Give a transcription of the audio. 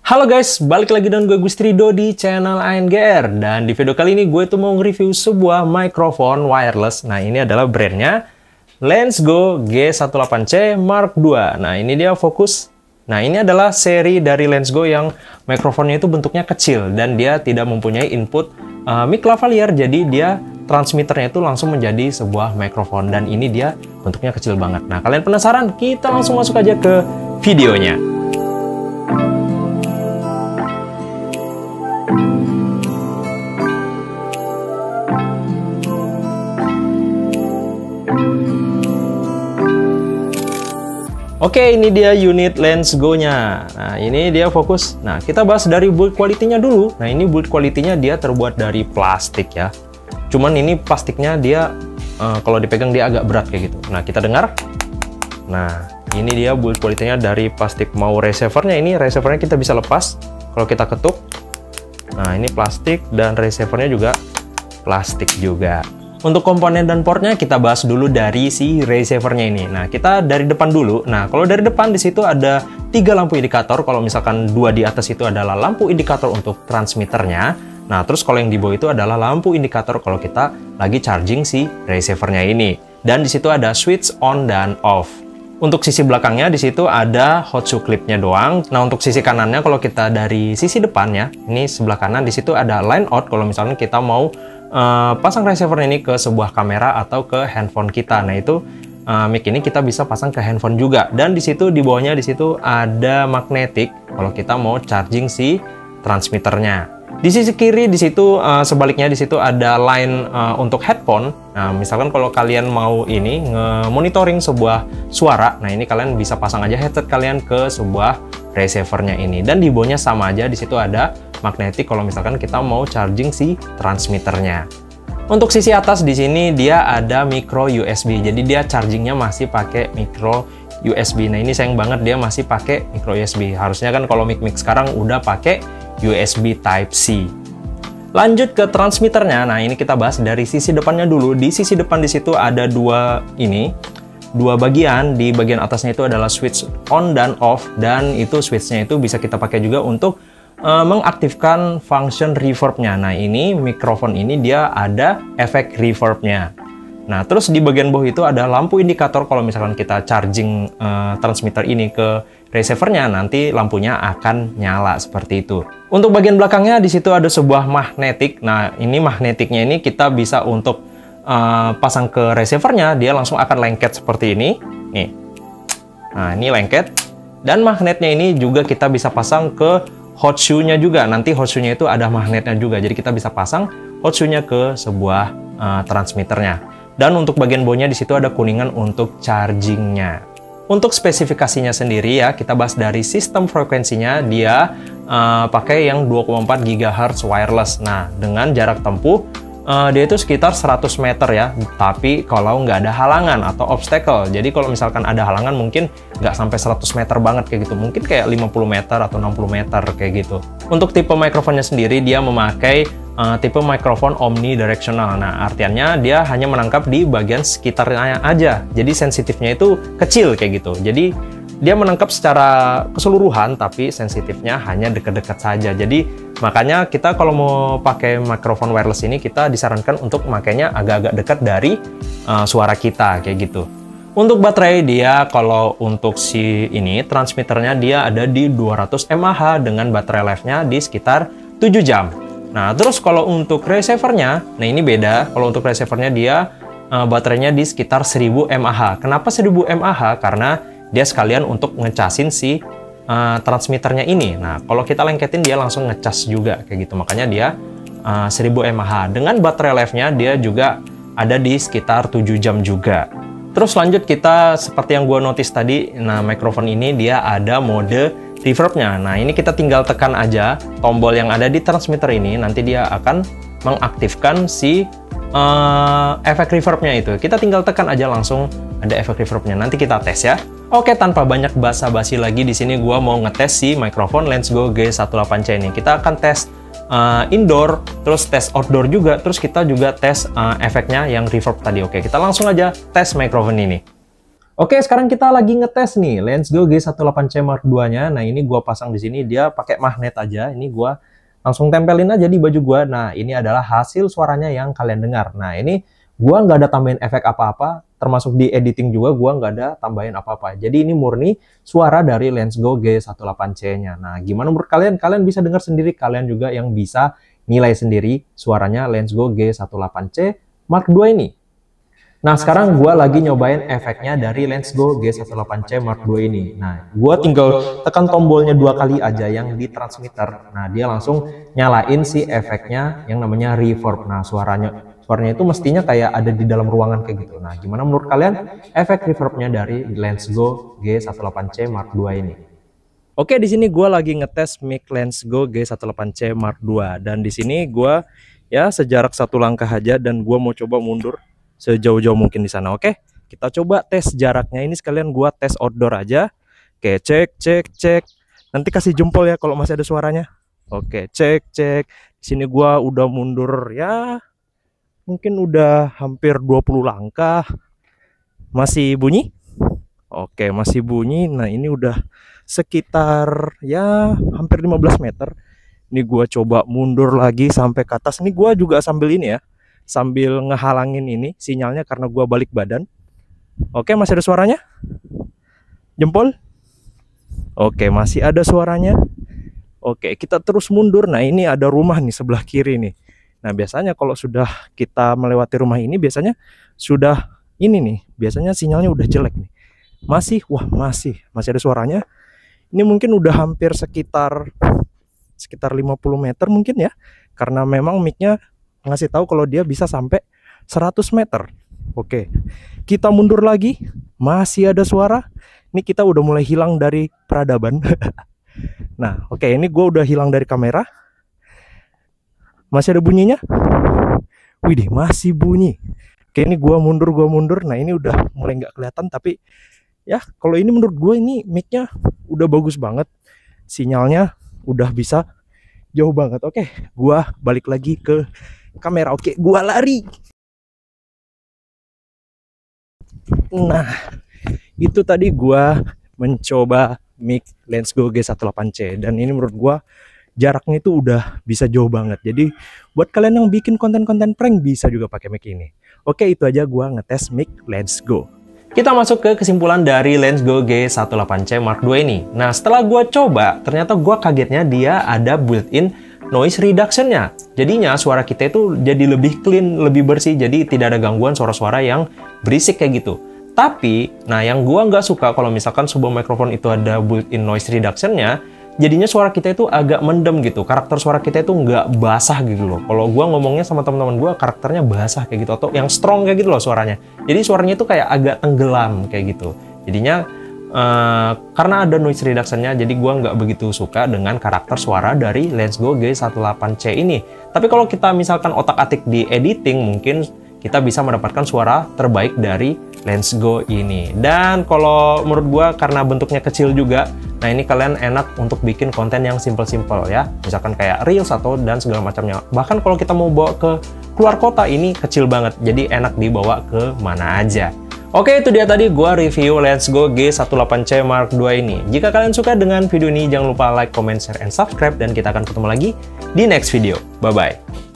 Halo guys, balik lagi dengan gue Gustrido di channel ANGR. Dan di video kali ini gue tuh mau nge-review sebuah mikrofon wireless. Nah, ini adalah brandnya Lensgo G18C Mark II. Nah, ini dia fokus. Nah, ini adalah seri dari Lensgo yang mikrofonnya itu bentuknya kecil dan dia tidak mempunyai input mic lavalier. Jadi dia transmitternya itu langsung menjadi sebuah mikrofon dan ini dia bentuknya kecil banget. Nah, kalian penasaran? Kita langsung masuk aja ke videonya. Oke, ini dia unit Lensgo-nya. Nah, ini dia fokus. Nah, kita bahas dari build quality-nya dulu. Nah, ini build quality-nya dia terbuat dari plastik ya. Cuman ini plastiknya dia, kalau dipegang dia agak berat kayak gitu. Nah, kita dengar. Nah, ini dia build quality-nya dari plastik. Mau receiver-nya, ini receiver-nya kita bisa lepas. Kalau kita ketuk. Nah, ini plastik dan receiver-nya juga plastik juga. Untuk komponen dan portnya kita bahas dulu dari si receiver-nya ini. Nah, kita dari depan dulu. Nah, kalau dari depan di situ ada 3 lampu indikator. Kalau misalkan 2 di atas itu adalah lampu indikator untuk transmitternya. Nah, terus kalau yang di bawah itu adalah lampu indikator kalau kita lagi charging si receiver-nya ini. Dan di situ ada switch on dan off. Untuk sisi belakangnya di situ ada hot shoe clip-nya doang. Nah, untuk sisi kanannya kalau kita dari sisi depannya, ini sebelah kanan di situ ada line out kalau misalnya kita mau pasang receiver ini ke sebuah kamera atau ke handphone kita. Nah, itu mic ini kita bisa pasang ke handphone juga. Dan di situ di bawahnya di situ ada magnetik kalau kita mau charging si transmitternya. Di sisi kiri di situ sebaliknya di situ ada line untuk headphone. Nah, misalkan kalau kalian mau ini nge-monitoring sebuah suara, nah ini kalian bisa pasang aja headset kalian ke sebuah receiver-nya ini. Dan di bawahnya sama aja, di situ ada magnetik kalau misalkan kita mau charging si transmitternya. Untuk sisi atas di sini dia ada micro USB. Jadi dia chargingnya masih pakai micro USB. Nah, ini sayang banget dia masih pakai micro USB. Harusnya kan kalau mic-mic sekarang udah pakai USB Type-C. Lanjut ke transmitternya. Nah, ini kita bahas dari sisi depannya dulu. Di sisi depan di situ ada dua bagian. Di bagian atasnya itu adalah switch on dan off, dan itu switchnya itu bisa kita pakai juga untuk mengaktifkan function reverb-nya. Nah, ini mikrofon ini dia ada efek reverb-nya. Nah, terus di bagian bawah itu ada lampu indikator kalau misalkan kita charging transmitter ini ke receiver-nya, nanti lampunya akan nyala seperti itu. Untuk bagian belakangnya di situ ada sebuah magnetik. Nah, ini magnetiknya ini kita bisa untuk pasang ke receiver-nya, dia langsung akan lengket seperti ini. Nih. Nah, ini lengket. Dan magnetnya ini juga kita bisa pasang ke hot shoe-nya juga. Nanti hot shoe-nya itu ada magnetnya juga. Jadi kita bisa pasang hot shoe-nya ke sebuah transmitternya. Dan untuk bagian bawahnya di situ ada kuningan untuk chargingnya. Untuk spesifikasinya sendiri ya, kita bahas dari sistem frekuensinya. Dia pakai yang 2,4 GHz wireless. Nah, dengan jarak tempuh dia itu sekitar 100 meter ya, tapi kalau nggak ada halangan atau obstacle. Jadi kalau misalkan ada halangan mungkin nggak sampai 100 meter banget kayak gitu, mungkin kayak 50 meter atau 60 meter kayak gitu. Untuk tipe mikrofonnya sendiri dia memakai tipe mikrofon omnidirectional. Nah, artinya dia hanya menangkap di bagian sekitarnya aja, jadi sensitifnya itu kecil kayak gitu. Jadi dia menangkap secara keseluruhan, tapi sensitifnya hanya dekat-dekat saja. Jadi makanya kita kalau mau pakai mikrofon wireless ini, kita disarankan untuk makainya agak-agak dekat dari suara kita kayak gitu. Untuk baterai dia, kalau untuk si ini transmitternya dia ada di 200 mAh dengan baterai life-nya di sekitar 7 jam. Nah, terus kalau untuk receiver-nya, nah ini beda. Kalau untuk receiver-nya dia baterainya di sekitar 1000 mAh. Kenapa 1000 mAh? Karena dia sekalian untuk ngecasin si transmitternya ini. Nah, kalau kita lengketin dia langsung ngecas juga kayak gitu. Makanya dia 1000 mAh. Dengan baterai life-nya dia juga ada di sekitar 7 jam juga. Terus lanjut kita seperti yang gue notice tadi. Nah, mikrofon ini dia ada mode reverb-nya. Nah, ini kita tinggal tekan aja tombol yang ada di transmitter ini. Nanti dia akan mengaktifkan si efek reverb-nya itu. Kita tinggal tekan aja langsung ada efek reverb-nya. Nanti kita tes ya. Oke, tanpa banyak basa-basi lagi di sini gua mau ngetes si mikrofon Lensgo G18C ini. Kita akan tes indoor, terus tes outdoor juga, terus kita juga tes efeknya yang reverb tadi. Oke, kita langsung aja tes mikrofon ini. Oke, sekarang kita lagi ngetes nih Lensgo G18C Mark II-nya. Nah, ini gua pasang di sini, dia pakai magnet aja. Ini gua langsung tempelin aja di baju gua. Nah, ini adalah hasil suaranya yang kalian dengar. Nah, ini gua nggak ada tambahin efek apa-apa, termasuk di editing juga gua nggak ada tambahin apa-apa. Jadi ini murni suara dari Lensgo G18C-nya. Nah, gimana menurut kalian? Kalian bisa dengar sendiri, kalian juga yang bisa nilai sendiri suaranya Lensgo G18C Mark II ini. Nah, sekarang gua lagi nyobain efeknya dari Lensgo G18C Mark II ini. Nah, gua tinggal tekan tombolnya 2 kali aja yang di transmitter. Nah, dia langsung nyalain si efeknya yang namanya reverb. Nah, suaranya itu mestinya kayak ada di dalam ruangan kayak gitu. Nah, gimana menurut kalian efek reverbnya dari Lensgo G18C Mark II ini? Oke, di sini gue lagi ngetes mic Lensgo G18C Mark II, dan di sini gue ya sejarak 1 langkah aja, dan gue mau coba mundur sejauh-jauh mungkin di sana. Oke, kita coba tes jaraknya ini, sekalian gue tes outdoor aja. Oke, cek. Nanti kasih jempol ya kalau masih ada suaranya. Oke, cek. Di sini gue udah mundur ya. Mungkin udah hampir 20 langkah. Masih bunyi? Oke, masih bunyi. Nah, ini udah sekitar ya hampir 15 meter. Ini gua coba mundur lagi sampai ke atas. Ini gua juga sambil ini ya, sambil ngehalangin ini sinyalnya karena gua balik badan. Oke, masih ada suaranya? Jempol? Oke, masih ada suaranya. Oke, kita terus mundur. Nah, ini ada rumah nih sebelah kiri nih. Nah, biasanya kalau sudah kita melewati rumah ini, biasanya sudah ini nih, biasanya sinyalnya udah jelek nih. Masih ada suaranya. Ini mungkin udah hampir sekitar 50 meter mungkin ya, karena memang mic-nya ngasih tahu kalau dia bisa sampai 100 meter. Oke, kita mundur lagi, masih ada suara. Ini kita udah mulai hilang dari peradaban. Nah, oke, ini gue udah hilang dari kamera. Masih ada bunyinya? Widih, masih bunyi. Oke, ini gua mundur. Nah, ini udah mulai nggak kelihatan, tapi ya kalau ini menurut gue ini mic-nya udah bagus banget. Sinyalnya udah bisa jauh banget. Oke, gua balik lagi ke kamera. Oke, gua lari. Nah, itu tadi gua mencoba mic Lensgo G18C, dan ini menurut gua jaraknya itu udah bisa jauh banget. Jadi buat kalian yang bikin konten-konten prank bisa juga pakai mic ini. Oke, itu aja gua ngetes mic Lensgo. Kita masuk ke kesimpulan dari Lensgo G18C Mark II ini. Nah, setelah gua coba, ternyata gua kagetnya dia ada built-in noise reduction-nya. Jadinya suara kita itu jadi lebih clean, lebih bersih, jadi tidak ada gangguan suara-suara yang berisik kayak gitu. Tapi, nah yang gua nggak suka kalau misalkan sebuah mikrofon itu ada built-in noise reduction-nya, jadinya suara kita itu agak mendem gitu. Karakter suara kita itu nggak basah gitu loh. Kalau gua ngomongnya sama teman-teman gua, karakternya basah kayak gitu, atau yang strong kayak gitu loh suaranya. Jadi suaranya itu kayak agak tenggelam kayak gitu. Jadinya karena ada noise reduction-nya, jadi gua nggak begitu suka dengan karakter suara dari Lensgo G18C ini. Tapi kalau kita misalkan otak-atik di editing, mungkin kita bisa mendapatkan suara terbaik dari Lensgo ini. Dan kalau menurut gua karena bentuknya kecil juga, nah ini kalian enak untuk bikin konten yang simple-simple ya. Misalkan kayak reels atau dan segala macamnya. Bahkan kalau kita mau bawa ke keluar kota, ini kecil banget. Jadi enak dibawa ke mana aja. Oke, itu dia tadi gua review Lensgo G18C Mark II ini. Jika kalian suka dengan video ini, jangan lupa like, comment, share, and subscribe. Dan kita akan ketemu lagi di next video. Bye-bye.